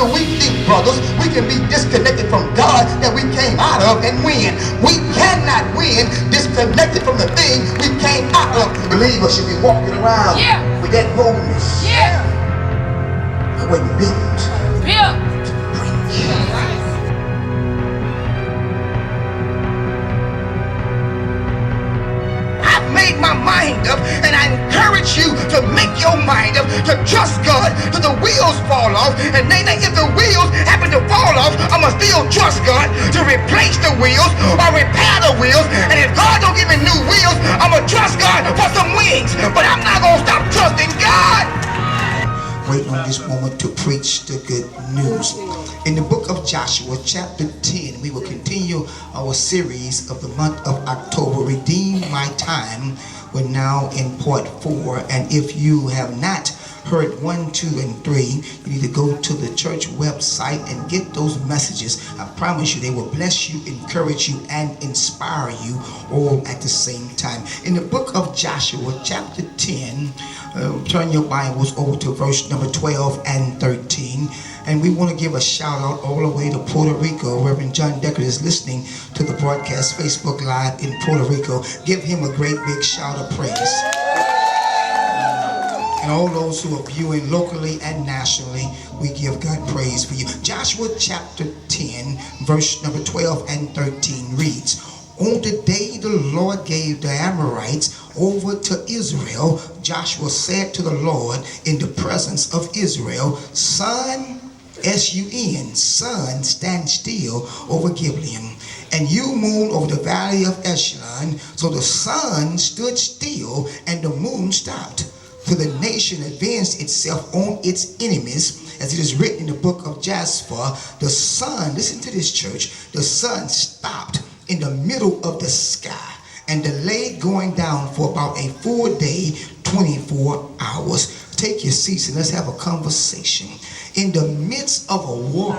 do we think, brothers, we can be disconnected from God that we came out of and win? We cannot win disconnected from the thing we came out of. Believers should be walking around with that boldness. I wasn't built to preach. I've made my mind up, and I encourage you to make your mind up to trust God till the wheels fall off. And then if the wheels happen to fall off, I'ma still trust God to replace the wheels or repair the wheels. And if God don't give me new wheels, I'ma trust God for some wings. But I'm not gonna stop trusting God. Wait on this moment to preach the good news. In the book of Joshua, chapter 10, we will continue our series of the month of October, Redeem My Time. We're now in part 4, and if you have not heard 1, 2, and 3, you need to go to the church website and get those messages. I promise you they will bless you, encourage you, and inspire you all at the same time. In the book of Joshua, chapter 10, turn your Bibles over to verse number 12 and 13. And we want to give a shout out all the way to Puerto Rico. Reverend John Decker is listening to the broadcast Facebook Live in Puerto Rico. Give him a great big shout of praise. And all those who are viewing locally and nationally, we give God praise for you. Joshua chapter 10, verse number 12 and 13 reads, on the day the Lord gave the Amorites over to Israel, Joshua said to the Lord in the presence of Israel, Sun, S-U-N, sun, stand still over Gibeon, and you moon over the valley of Echelon. So the sun stood still and the moon stopped. For the nation advanced itself on its enemies, as it is written in the book of Jasper. The sun, listen to this, church, the sun stopped in the middle of the sky and delayed going down for about a full day, 24 hours. Take your seats and let's have a conversation. In the midst of a war,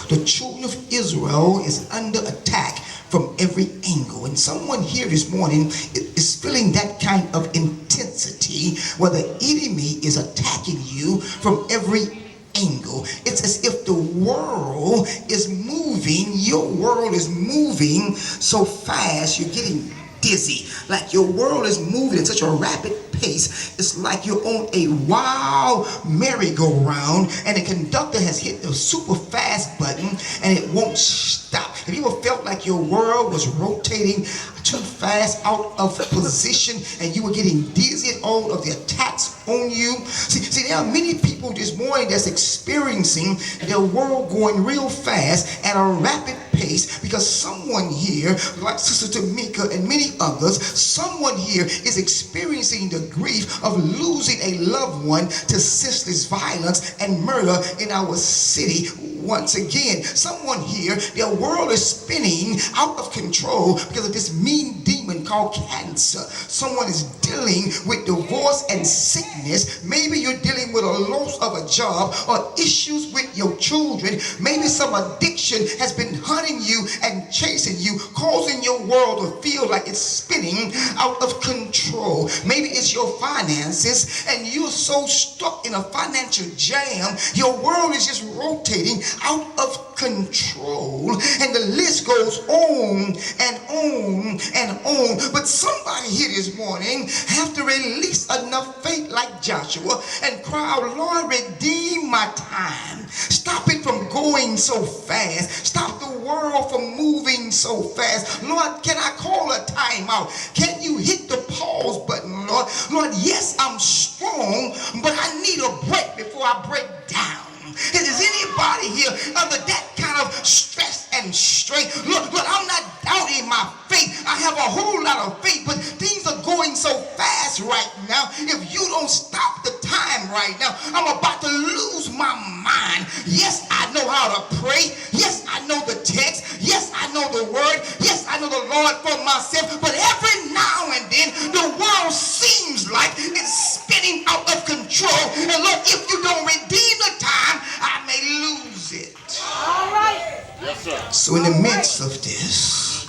the children of Israel is under attack from every angle. And someone here this morning is feeling that kind of intensity where the enemy is attacking you from every angle. It's as if the world is moving, your world is moving so fast, you're getting dizzy. Like your world is moving at such a rapid pace. It's like you're on a wild merry-go-round and the conductor has hit the super fast button and it won't stop. Have you ever felt like your world was rotating too fast, out of position, and you were getting dizzy at all of the attacks on you? See, there are many people this morning that's experiencing their world going real fast at a rapid pace because someone here, like Sister Tamika and many others, someone here is experiencing the grief of losing a loved one to senseless violence and murder in our city. Once again, someone here, their world is spinning out of control because of this mean demon called cancer. Someone is dealing with divorce and sickness. Maybe you're dealing with a loss of a job or issues with your children. Maybe some addiction has been hunting you and chasing you, causing your world to feel like it's spinning out of control. Maybe it's your finances and you're so stuck in a financial jam, your world is just rotating out of control, and the list goes on and on and on. But somebody here this morning have to release enough faith like Joshua and cry out, Lord, redeem my time. Stop it from going so fast. Stop the world from moving so fast. Lord, can I call a timeout? Can you hit the pause button, Lord? Lord, yes, I'm strong, but I need a break before I break down. Is anybody here under that kind of stress and strain? Look, I'm not doubting my faith. I have a whole lot of faith, but things are going so fast right now. If you don't stop the time right now, I'm about to lose my mind. Yes, I know how to pray. Yes, I know the text. Yes, I know the word. Yes, I know the Lord for myself. But every now and then, the world seems like it's spinning out of control. And Lord, if you don't redeem the time, I may lose it. All right. Yes, sir. So in the midst of this,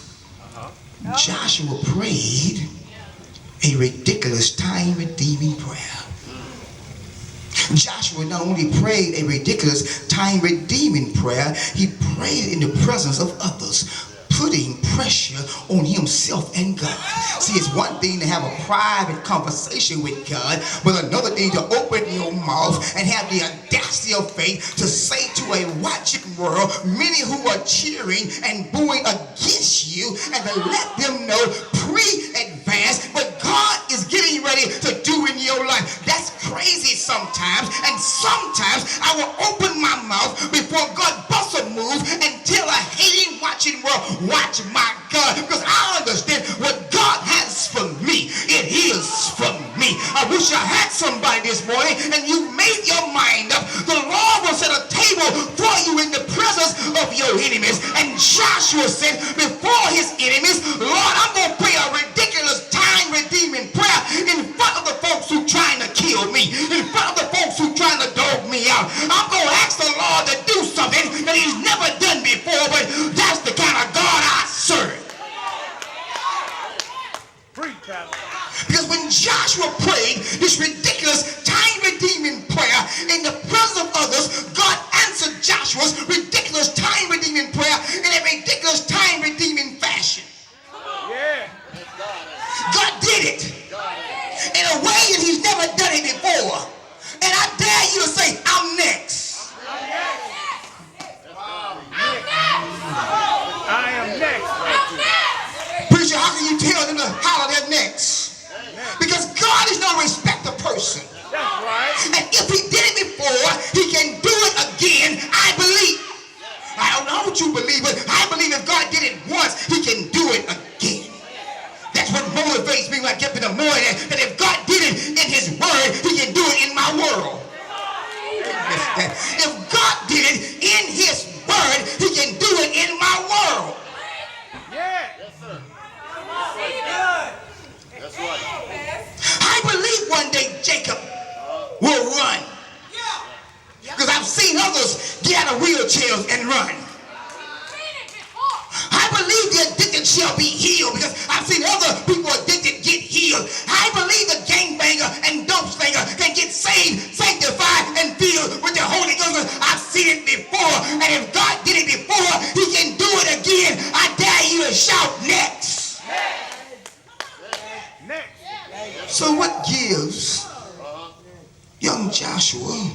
Joshua prayed a ridiculous time-redeeming prayer. Joshua not only prayed a ridiculous time-redeeming prayer, he prayed in the presence of others, putting pressure on himself and God. See, it's one thing to have a private conversation with God, but another thing to open your mouth and have the audacity of faith to say to a watching world, many who are cheering and booing against you, and to let them know pre-advance what God is getting ready to do in your life. That's crazy sometimes, and sometimes I will open my mouth before God busts a move and tell a hating watching world, watch my God, because I understand what God has for me. It is for me. I wish I had somebody this morning and you made your mind up. The Lord will set a table for you in the presence of your enemies. And Joshua said before his enemies, Lord, I'm going to pray a ridiculous time-redeeming prayer in front of the folks who trying to kill me, in front of the folks who trying to dog me out. I'm going to ask the Lord to do something that he's never done before, but that's the kind of God I serve. Because when Joshua prayed this ridiculous time-redeeming prayer in the presence of others, God answered Joshua's ridiculous time-redeeming prayer in a ridiculous time-redeeming fashion. Yeah. God did it in a way that he's never done it before. And I dare you to say, I'm next. I am next. Preacher, how can you tell them to holler their necks? Because God is no respecter person. That's right. And if he did it before, he can do it again, I believe. I don't know what you believe, but I believe if God did it once, he can do it again. That's what motivates me when I get up in the morning, that if God did it in his word, he can do it in my world. If God did it in his word, he can do it in my world. Yeah. Yes, sir. That's right. I believe one day Jacob will run. Because I've seen others get out of wheelchairs and run. I believe the addicted shall be healed, because I've seen other people addicted get healed. I believe the gangbanger and dope slinger can get saved, sanctified, and filled with the Holy Ghost. I've seen it before, and if God did it before, he can do it again. I dare you to shout next. Next. So what gives young Joshua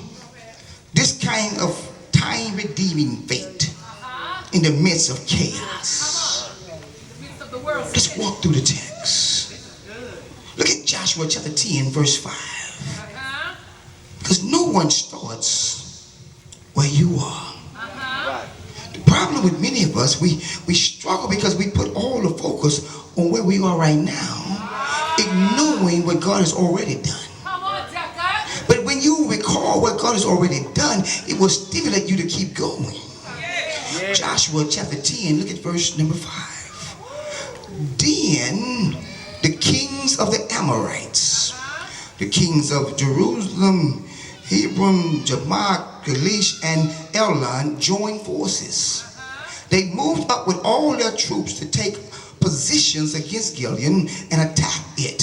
this kind of time-redeeming faith in the midst of chaos? Let's walk through the text. Look at Joshua chapter 10, verse 5. Because no one starts where you are. The problem with many of us, we struggle because we put all the focus on where we are right now, ignoring what God has already done. But when you recall what God has already done, it will stimulate you to keep going. Joshua chapter 10, look at verse number 5. Then the kings of the Amorites, the kings of Jerusalem, Hebron, Jarmuth, Galish, and Elon joined forces. They moved up with all their troops to take positions against Gilead and attack it.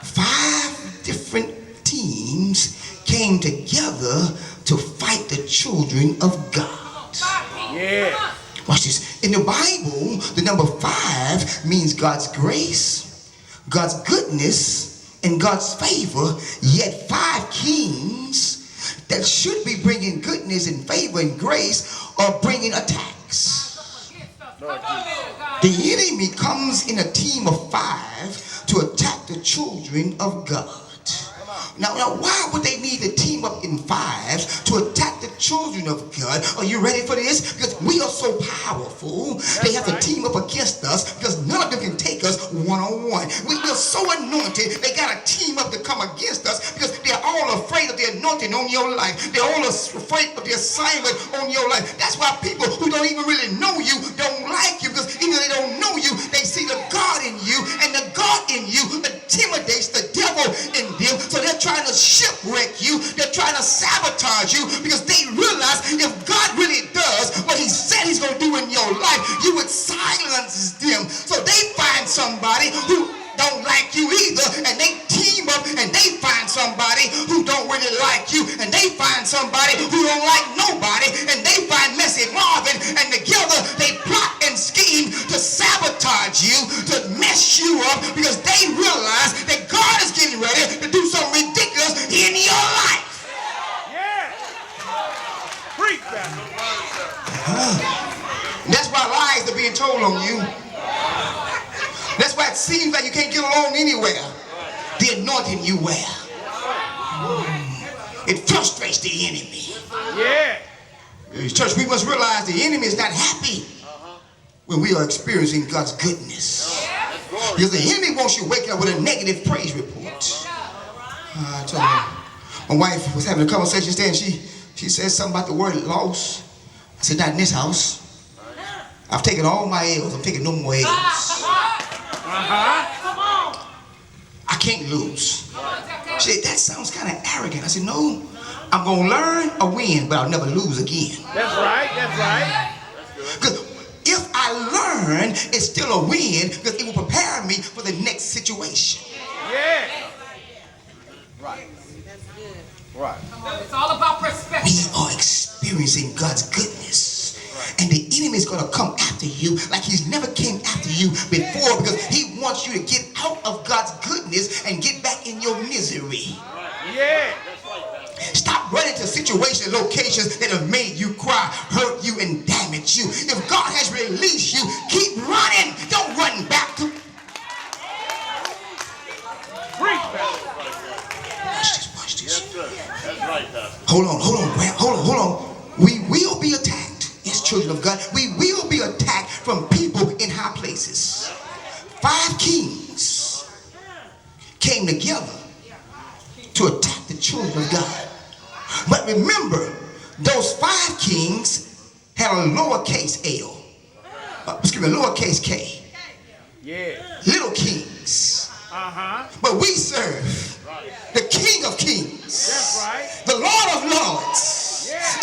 5 different teams came together to fight the children of God. Yeah. Watch this. In the Bible, the number 5 means God's grace, God's goodness, and God's favor. Yet 5 kings that should be bringing goodness and favor and grace are bringing attacks. The enemy comes in a team of 5 to attack the children of God. Now, why would they need to team up in 5 to attack the children of God? Are you ready for this? Because we are so powerful, they have to team up against us, because none of them can take us one-on-one. We are so anointed, they got to team up to come against us, because they're all afraid of the anointing on your life. They're all afraid of the assignment on your life. That's why people who don't even really know you don't like you, because even though they don't know you, they see the God in you, and the God in you intimidates the devil in them. So they're trying to shipwreck you. They're trying to sabotage you, because they realize if God really does what he said he's going to do in your life, you would silence them. So they find somebody who don't like you either, and they team up and they find somebody who don't really like you, and they find somebody who don't like nobody, and they find Messy Marvin, and together they plot and scheme to sabotage you, to mess you up, because they realize that God is getting ready to do something ridiculous in your life. Yeah. Preach that. That's why lies are being told on you. That's why it seems like you can't get along anywhere. The anointing you wear. It frustrates the enemy. Yeah. Church, we must realize the enemy is not happy when we are experiencing God's goodness. Because the enemy wants you waking up with a negative praise report. I told you, my wife was having a conversation today, and she said something about the word loss. I said, not in this house. I've taken all my L's. I'm taking no more L's. I can't lose. She said, that sounds kind of arrogant. I said, no, I'm going to learn or win, but I'll never lose again. That's right. That's right. Because if I learn, it's still a win, because it will prepare me for the next situation. Yeah. Right. Right. It's all about perspective. We are experiencing God's goodness. And the enemy is going to come after you like he's never came after you before, because he wants you to get out of God's goodness and get back in your misery. Yeah. Stop running to situations, locations that have made you cry, hurt you, and damage you. If God has released you, keep running. Don't run back to. Preach that. Watch this. That's right, Pastor. Hold on. We will be attacked. Yes, children of God, we will be attacked from people in high places. 5 kings came together to attack the children of God. But remember, those 5 kings had a lowercase L. Lowercase K. Yeah. Little kings. But we serve the King of Kings. That's right. The Lord of Lords.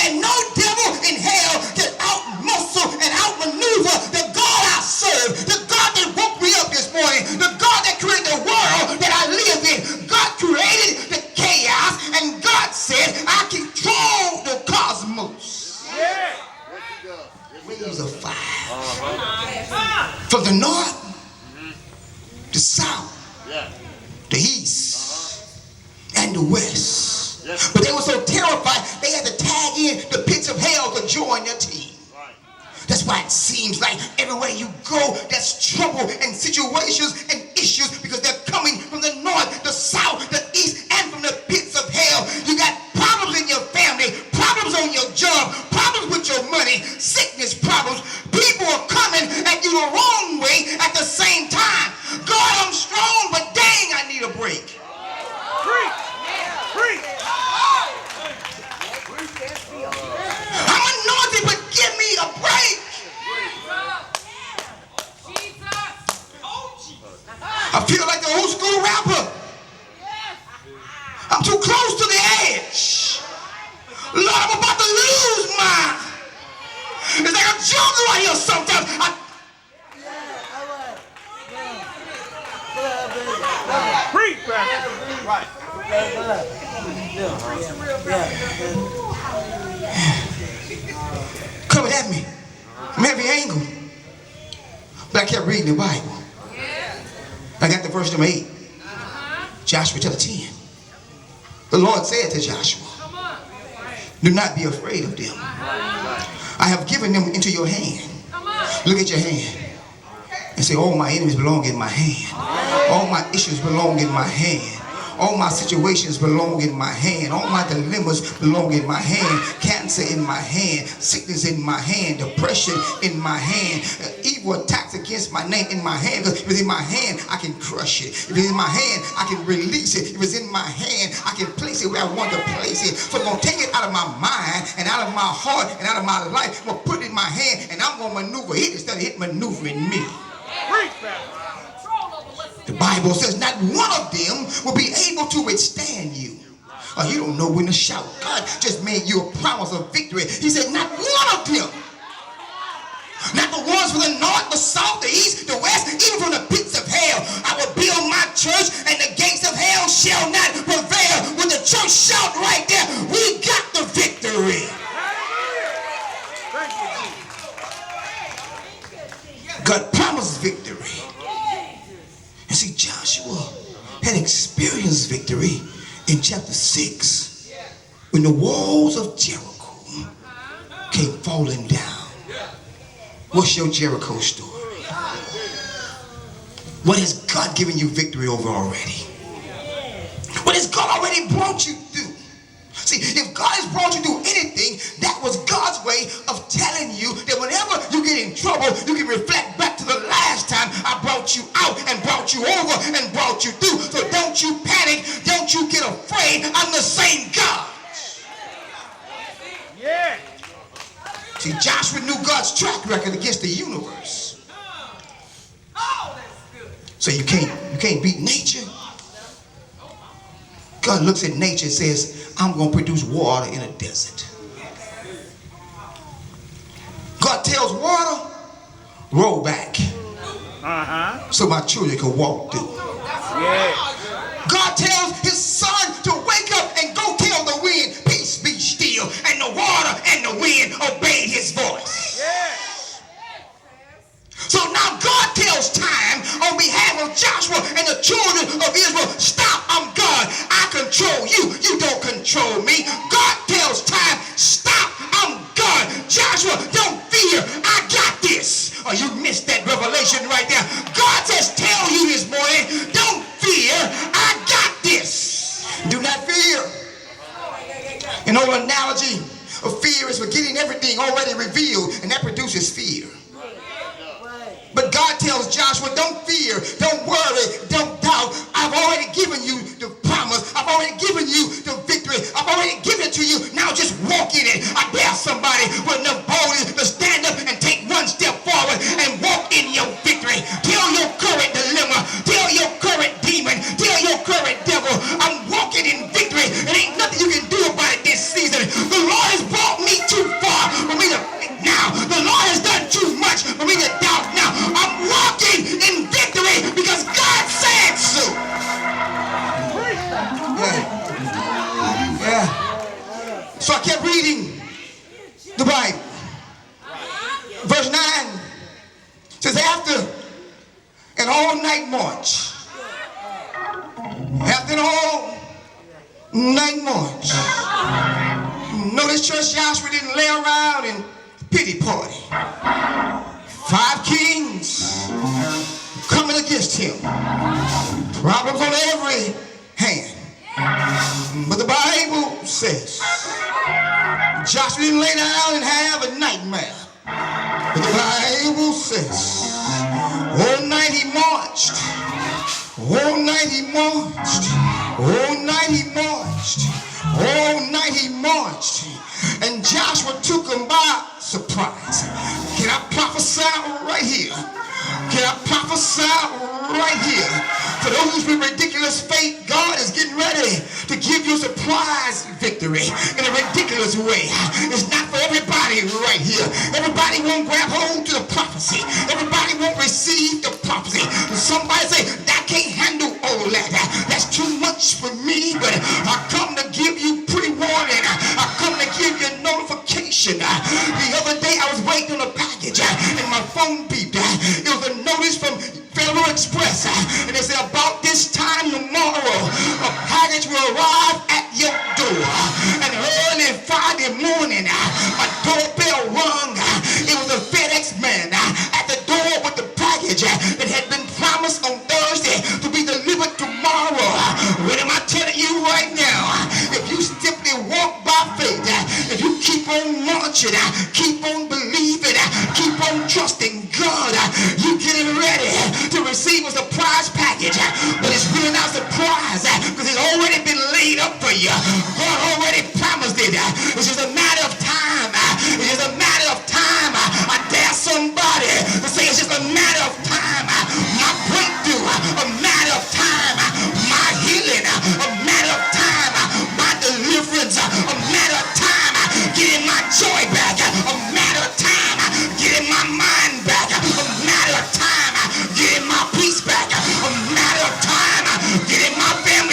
And no devil in hell can out-muscle and out-maneuver the God I serve, the God that woke me up this morning, the God that created the world that I live in. God created the chaos, and God said, I control the cosmos. Yeah. Waves of fire. From the north, the south, the east, and the west. But they were so terrified, they had to tag in the pits of hell to join their team. That's why it seems like everywhere you go, there's trouble and situations and issues, because they're coming from the north, the south, the east, and from the pits of hell. You got problems in your family, problems on your job, problems with your money, sickness problems. People are coming at you the wrong way at the same time. God, I'm strong, but dang, I need a break. Preach. Preach. I'm anointed, but give me a break. I feel like the old school rapper. I'm too close to the edge. Lord, I'm about to lose mine. It's like a jungle out here sometimes. Preach, Pastor. Right. Coming at me from every angle. But I kept reading the Bible. I got to verse number 8. Joshua chapter 10. The Lord said to Joshua, do not be afraid of them. I have given them into your hand. Look at your hand and say, all my enemies belong in my hand. All my issues belong in my hand. All my situations belong in my hand. All my dilemmas belong in my hand. Cancer in my hand. Sickness in my hand. Depression in my hand. Evil attacks against my name in my hand. Because if it's in my hand, I can crush it. If it's in my hand, I can release it. If it's in my hand, I can place it where I want to place it. So I'm going to take it out of my mind and out of my heart and out of my life. I'm going to put it in my hand, and I'm going to maneuver it instead of it maneuvering me. Preach, Pastor. The Bible says not one of them will be able to withstand you. You don't know when to shout. God just made you a promise of victory. He said not one of them. Not the ones from the north, the south, the east, the west, even from the pits of hell. I will build my church, and the gates gates of hell shall not prevail. When the church shout right there, we got the victory. Thank you. God promised victory. And see, Joshua had experienced victory in chapter 6 when the walls of Jericho came falling down. What's your Jericho story? What has God given you victory over already? What has God already brought you through? See, if God has brought you through anything, that was God's way of telling you that whenever you get in trouble, you can reflect back to the last time I brought you out and brought you over and brought you through. So don't you panic. Don't you get afraid. I'm the same God. Yeah. See, Joshua knew God's track record against the universe. So you can't beat nature. God looks at nature and says, I'm going to produce water in a desert. God tells water, roll back. So my children can walk through. Yeah. God tells his son to wake up and go tell the wind, peace be still. And the water and the wind obeyed his voice. Yeah. So now God tells time on behalf of Joshua and the children of Israel, stop, I'm God. I control you. You don't control me. God tells time, stop, I'm God. Joshua, don't fear. I got this. Oh, you missed that revelation right there. God says, tell you this morning, don't fear. I got this. Do not fear. An old analogy of fear is forgetting everything already revealed, and that produces fear. But God tells Joshua, don't fear, don't worry, don't doubt. I've already given you the promise. I've already given you the victory. I've already given it to you. Now just walk in it. I dare somebody with enough boldness to stand up and take one step forward and walk in your victory. Tell your current dilemma. Tell your current demon. Tell your current devil, I'm walking in victory. There ain't nothing you can do about it this season. The Lord has brought me too far for me to now. The Lord has done too much for me to doubt now. I'm walking in victory because God said so. Yeah. So I kept reading the Bible. Verse 9 says, after an all-night march, notice Church Joshua didn't lay around and pity party. 5 kings coming against him. Problems on every hand. But the Bible says Joshua didn't lay down and have a nightmare. But the Bible says all night he marched. All night he marched. All night he marched. All night he marched. And Joshua took him by surprise. Can I prophesy right here? Can I prophesy right here? For those with ridiculous faith, God is getting ready to give you a surprise victory in a ridiculous way. It's not for everybody right here. Everybody won't grab hold to the prophecy. Everybody won't receive the prophecy. Somebody say, I can't handle all that. That's too much for me, but I come to give you pre-warning. I come to give you notification. The other day I was waiting on a package and my phone beeped. It was a notice from Federal Express, and they said about this time tomorrow a package will arrive at your door. And early Friday morning a doorbell rung. It was a FedEx man at the door with the package that had been promised on Thursday to be delivered tomorrow. What am I telling you right now? If you simply walk by faith, if you keep on marching, keep on believing, keep on trusting God, you getting ready to receive a surprise package. But it's really not a surprise because it's already been laid up for you. God already promised it. It's just a matter of time. It's just a matter of time. I dare somebody to say it's just a matter of time. My breakthrough, a matter of time. My healing, a matter of time. My deliverance, a matter of time. Getting my joy back, a matter of time. Getting my mind back, a matter of time. Getting my peace back, a matter of time. Getting my family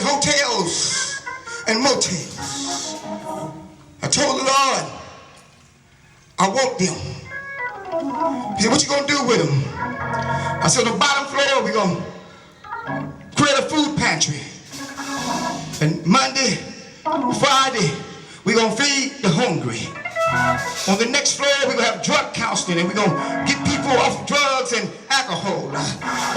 in hotels and motels. I told the Lord, I want them. He said, what you gonna do with them? I said, on the bottom floor, we're gonna create a food pantry. And Monday, Friday, we're gonna feed the hungry. On the next floor, we're going to have drug counseling, and we're going to get people off drugs and alcohol.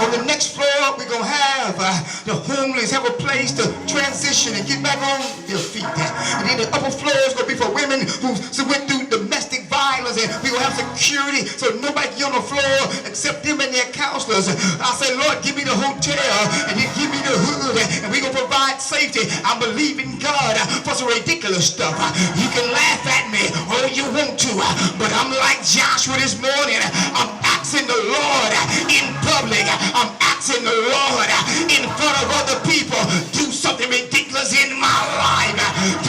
On the next floor, we're going to have the homeless have a place to transition and get back on their feet. And then the upper floor is going to be for women who went through domestic violence, and we're going to have security so nobody get on the floor except them and their counselors. I said, Lord, give me the hotel, and then give me the hood, and we're going to provide safety. I'm believing God for some ridiculous stuff. You can laugh at me all you want to, but I'm like Joshua this morning. I'm asking the Lord in public. I'm asking the Lord in front of other people. Do something ridiculous in my life.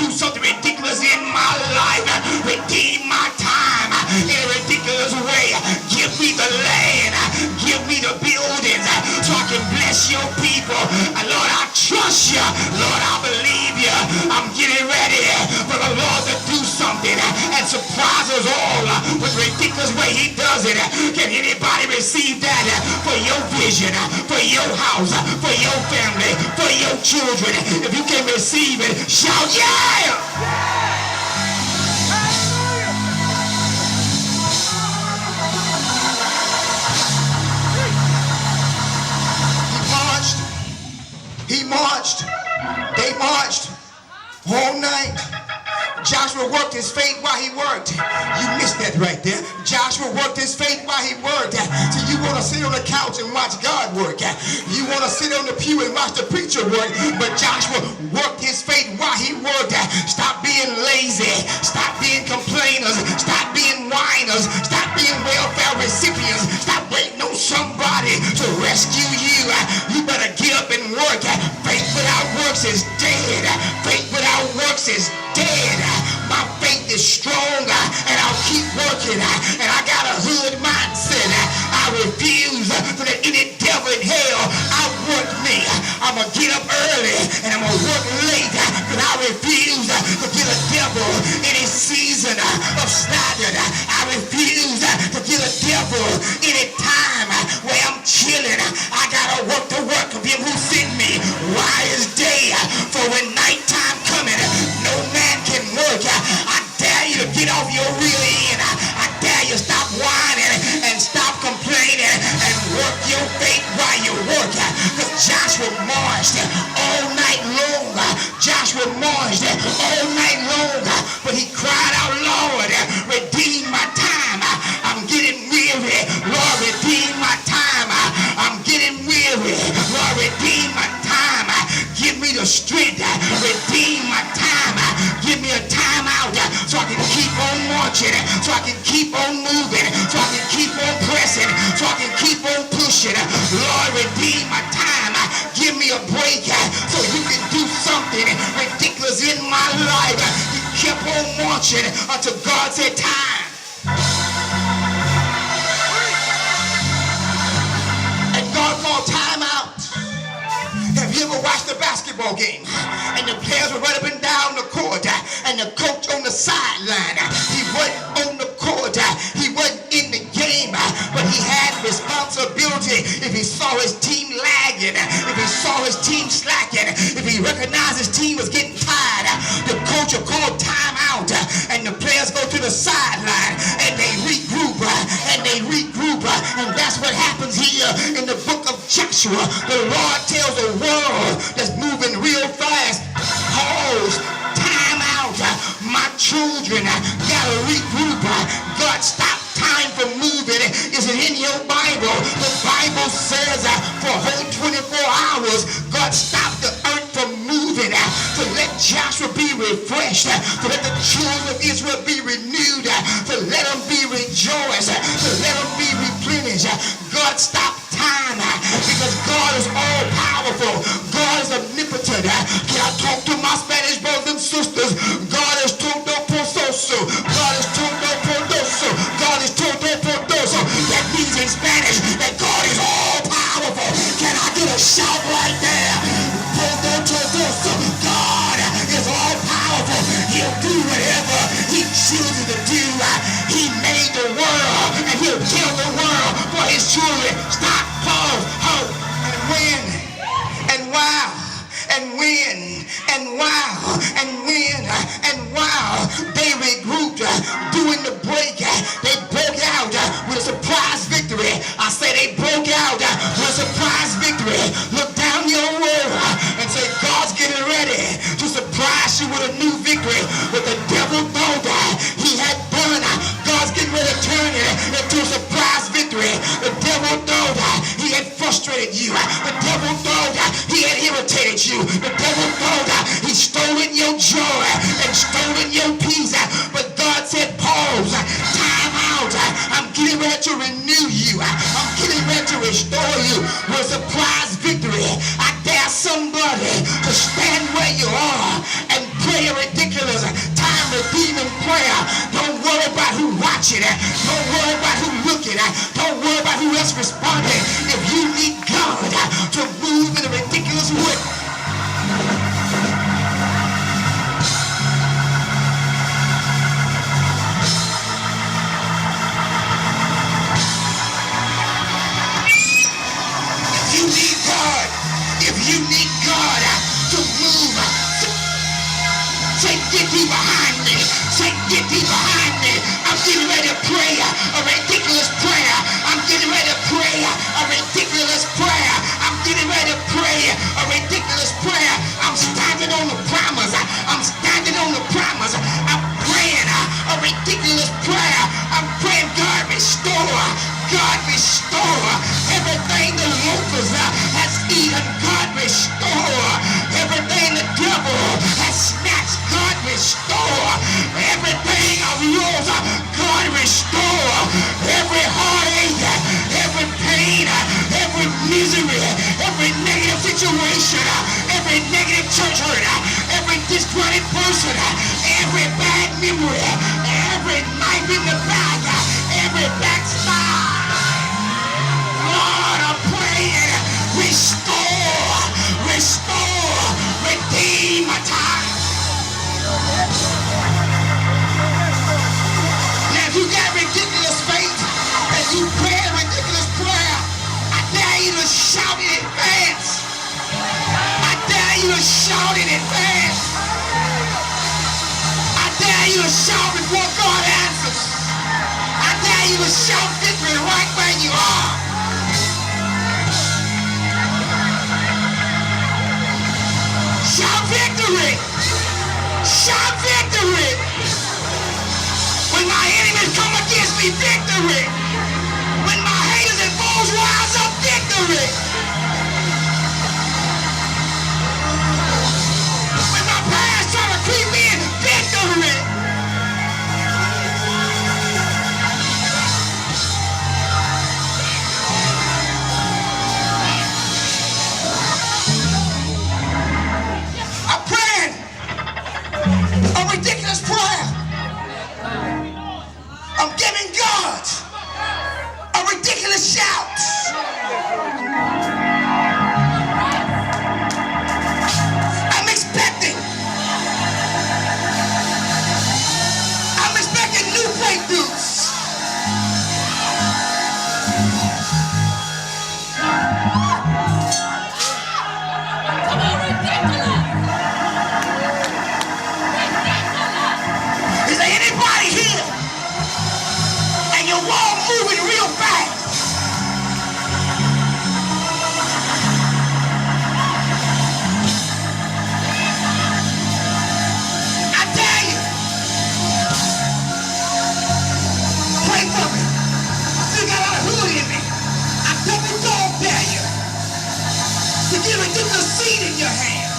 Do something ridiculous in my life. Redeem my time in a ridiculous way. Give me the land. Give me the buildings so I can bless your people. Lord, I trust you. Lord, I believe you. I'm getting ready for the Lord to do something and surprise us all with the ridiculous way he does it. Can anybody receive that for your vision, for your house, for your family, for your children? If you can receive it, shout yeah! He marched. They marched all night. Joshua worked his faith while he worked. You missed that right there. Joshua worked his faith while he worked. So you want to sit on the couch and watch God work. You want to sit on the pew and watch the preacher work. But Joshua worked his faith while he worked. Stop being lazy. Stop being complainers. Stop being whiners. Stop being welfare recipients. Stop waiting on somebody to rescue you. You better get up and work. Faith without works is dead. Faith without works is dead. My faith is strong and I'll keep working. And I got a hood mindset. I refuse to let any devil in hell outwork me. I'm going to get up early and I'm going to work late. But I refuse to get a devil any season of snagging. I refuse to get a devil any time where I'm chilling. I got to work the work of him who sent me. Why is day? For when nighttime coming, no man can work. I dare you to get off your rear end. I dare you stop whining and stop complaining and work your faith while you work. Because Joshua marched all night long. Joshua marched all night long. But he cried out, Lord, redeem my time. I'm getting weary. Lord, redeem my time. I'm getting weary. Lord, redeem my time. Give me the strength. Redeem my time. Give me a time out so I can keep on marching, so I can keep on moving, so I can keep on pressing, so I can keep on pushing. Lord, redeem my time. Give me a break so you can do something ridiculous in my life. He kept on marching until God said time. And God called time out. Have you ever watched a basketball game and the players were right up and down the court and the coach on the sideline? He wasn't on the court. He wasn't in the game, but he had responsibility. If he saw his team lagging, if he saw his team slacking, if he recognized his team was getting tired, the coach will call time out and the players go to the sideline and they regroup and that's what happens here in the book of Joshua. The Lord tells the world that's moving real fast, pause, time out. My children gotta regroup. God, stop time for moving. Is it in your Bible? The Bible says for a whole 24 hours, God stopped the earth from moving to let Joshua be refreshed, to let the children of Israel be renewed, to let them be rejoiced, to let them be replenished. God stopped time because God is all powerful. God is omnipotent. Can I talk to my Spanish brothers and sisters? God is todo poderoso. God is todo poderoso. God is todo poderoso. That means in Spanish that God is all powerful. Can I get a shout right there? Todo poderoso. jewelry. Stop, pause, hope, and win, and wow, and win, and wow, and win, and wow. They regrouped during the break. They broke out with a surprise victory. I say they broke out with a surprise victory. Look down your road and say, God's getting ready to surprise you with a new victory. What the devil thought he had done, God's getting ready to turn it into a surprise victory. The devil thought he had frustrated you. The devil thought he had irritated you. The devil thought he stolen your joy and stolen your peace. But God said, pause, time out. I'm getting ready to renew you. I'm getting ready to restore you with a surprise victory. I dare somebody to stand where you are and pray a ridiculous time redeeming prayer. Don't worry about who watching it. Don't worry about who looking at. Don't worry about who else responding. If you need God to move in a ridiculous way, if you need God to move, say, get thee behind me. Say, get thee behind me. I'm getting ready to pray a ridiculous prayer. I'm getting ready to pray a ridiculous prayer. I'm getting ready to pray a ridiculous prayer. I'm standing on the promise. I'm standing on the promise. I'm praying a ridiculous prayer. I'm praying, God restore. God restore everything the locusts has eaten. God restore everything the devil has snatched. God restore everything of yours. God restore every heartache, every pain, every misery, every negative situation, every negative church hurt, every disgruntled person, every bad memory, every knife in the back, every backslide. Lord, I'm praying, restore, restore, redeem my time. Now, if you got ridiculous faith and you pray a ridiculous prayer, I dare you to shout in advance. I dare you to shout in advance. I dare you to shout before God answers. I dare you to shout victory right where you are. Shout victory! Shout victory! When my enemies come against me, victory! When my haters and foes rise up, victory! When my past try to creep in, victory! I'm praying a ridiculous prayer. I'm giving God a ridiculous shout. I'm expecting new breakthroughs. Is there anybody here and your wall moving real fast? I dare you. Pray for me. I still got a lot of hood in me. I double dog dare you to get a ridiculous seed in your hand.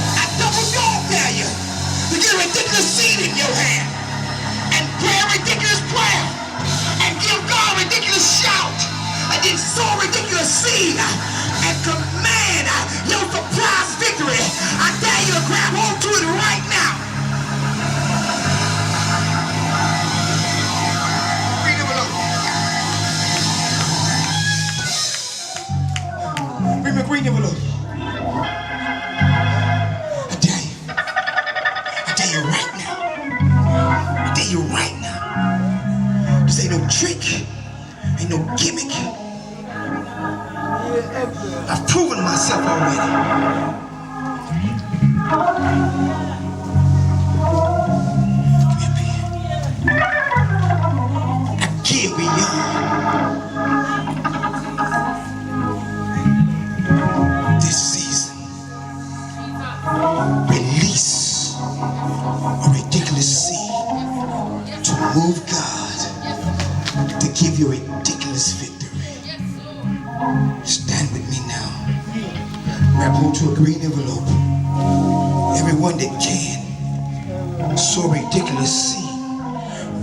I double dog dare you to get a ridiculous seed in your hand and pray a ridiculous prayer and give God a ridiculous shout and then sow a ridiculous seed and command your surprise victory. I dare you to grab hold to it right now. Bring me a green envelope. I dare you right now. Ain't no gimmick. I've proven myself already. I give beyond this season. Release a ridiculous seed to move God to give you a ridiculous victory. Stand with me now. Wrap onto a green envelope. Everyone that can sow a ridiculous seed.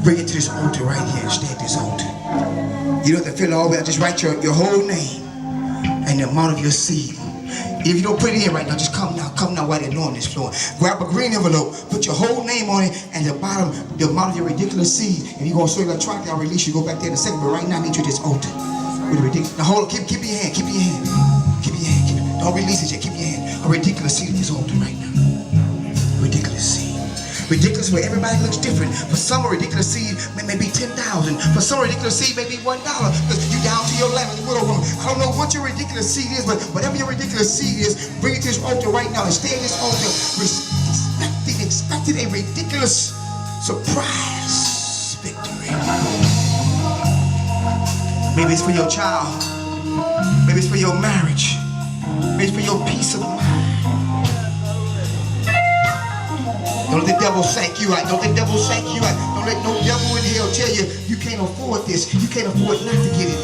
Bring it to this altar right here and stay at this altar. You don't have to fill it all the way out. Just write your whole name and the amount of your seed. If you don't put it in right now, just come now while they're on this floor. Grab a green envelope, put your whole name on it, and the bottom, the amount of your ridiculous seed. If you're going to sow electronically, I'll release you. Go back there in a second, but right now I need you at this altar. With a ridiculous. Now hold on, keep your hand, keep your hand. Keep your hand, don't release it yet, keep your hand. A ridiculous seed at this altar right now. Ridiculous seed. Ridiculous where everybody looks different. For some, a ridiculous seed may be 10,000. For some, a ridiculous seed may be $1. Because you down to your level. I don't know what your ridiculous seed is, but whatever your ridiculous seed is, bring it to this altar right now and stay at this altar expecting a ridiculous surprise victory. Maybe it's for your child. Maybe it's for your marriage. Maybe it's for your peace of mind. Don't let the devil sank you out. Don't let the devil sank you out. Don't let no devil in hell tell you you can't afford this. You can't afford not to get it.